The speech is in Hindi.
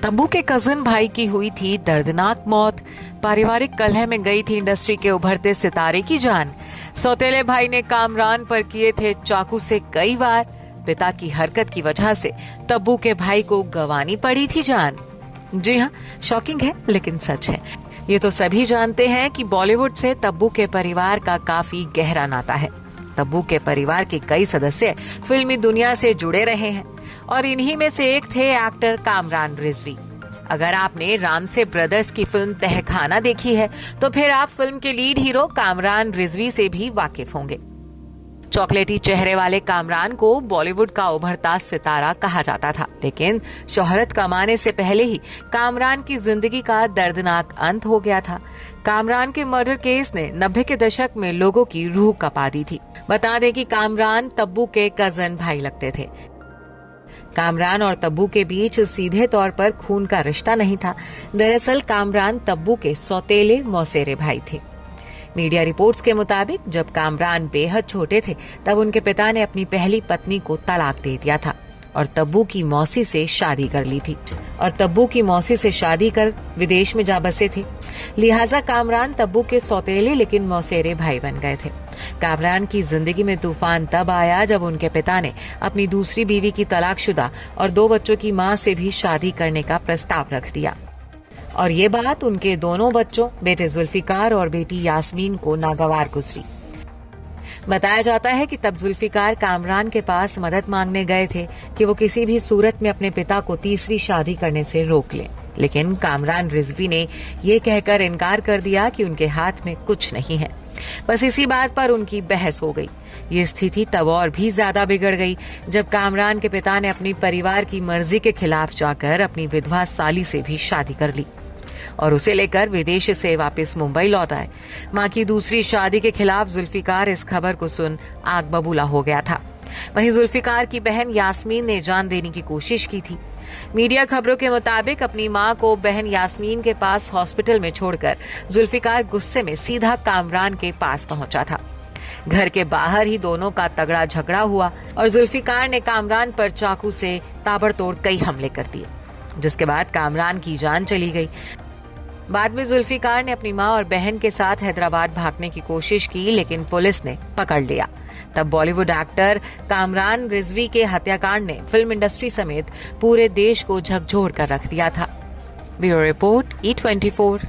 तब्बू के कजिन भाई की हुई थी दर्दनाक मौत। पारिवारिक कलह में गई थी इंडस्ट्री के उभरते सितारे की जान। सौतेले भाई ने कामरान पर किए थे चाकू से कई वार। पिता की हरकत की वजह से तब्बू के भाई को गंवानी पड़ी थी जान। जी हाँ, शॉकिंग है लेकिन सच है। ये तो सभी जानते हैं कि बॉलीवुड से तब्बू के परिवार का काफी गहरा नाता है। तब्बू के परिवार के कई सदस्य फिल्मी दुनिया से जुड़े रहे हैं और इन्हीं में से एक थे एक्टर कामरान रिजवी। अगर आपने रामसे ब्रदर्स की फिल्म तहखाना देखी है तो फिर आप फिल्म के लीड हीरो कामरान रिजवी से भी वाकिफ होंगे। चॉकलेटी चेहरे वाले कामरान को बॉलीवुड का उभरता सितारा कहा जाता था, लेकिन शोहरत कमाने से पहले ही कामरान की जिंदगी का दर्दनाक अंत हो गया था। कामरान के मर्डर केस ने 90 के दशक में लोगों की रूह कपा दी थी। बता दें कि कामरान तब्बू के कजन भाई लगते थे। कामरान और तब्बू के बीच सीधे तौर पर खून का रिश्ता नहीं था। दरअसल कामरान तब्बू के सौतेले मौसेरे भाई थे। मीडिया रिपोर्ट्स के मुताबिक जब कामरान बेहद छोटे थे तब उनके पिता ने अपनी पहली पत्नी को तलाक दे दिया था और तब्बू की मौसी से शादी कर ली थी और तब्बू की मौसी से शादी कर विदेश में जा बसे थे। लिहाजा कामरान तब्बू के सौतेले लेकिन मौसेरे भाई बन गए थे। कामरान की जिंदगी में तूफान तब आया जब उनके पिता ने अपनी दूसरी बीवी की तलाकशुदा और 2 बच्चों की मां से भी शादी करने का प्रस्ताव रख दिया और ये बात उनके दोनों बच्चों बेटे जुल्फिकार और बेटी यास्मीन को नागवार गुजरी। बताया जाता है कि तब जुल्फिकार कामरान के पास मदद मांगने गए थे कि वो किसी भी सूरत में अपने पिता को तीसरी शादी करने से रोक लें, लेकिन कामरान रिजवी ने ये कहकर इनकार कर दिया कि उनके हाथ में कुछ नहीं है। बस इसी बात पर उनकी बहस हो गई। ये स्थिति तब और भी ज्यादा बिगड़ गई जब कामरान के पिता ने अपनी परिवार की मर्जी के खिलाफ जाकर अपनी विधवा साली से भी शादी कर ली और उसे लेकर विदेश से वापस मुंबई लौट आए। मां की दूसरी शादी के खिलाफ जुल्फिकार इस खबर को सुन आग बबूला हो गया था। वहीं जुल्फिकार की बहन यास्मीन ने जान देने की कोशिश की थी। मीडिया खबरों के मुताबिक अपनी मां को बहन यास्मीन के पास हॉस्पिटल में छोड़कर जुल्फिकार गुस्से में सीधा कामरान के पास पहुंचा था। घर के बाहर ही दोनों का तगड़ा झगड़ा हुआ और जुल्फिकार ने कामरान पर चाकू से ताबड़तोड़ कई हमले कर दिए, जिसके बाद कामरान की जान चली गई। बाद में जुल्फिकार ने अपनी मां और बहन के साथ हैदराबाद भागने की कोशिश की, लेकिन पुलिस ने पकड़ लिया। तब बॉलीवुड एक्टर कामरान रिजवी के हत्याकांड ने फिल्म इंडस्ट्री समेत पूरे देश को झकझोर कर रख दिया था। Bureau report E24।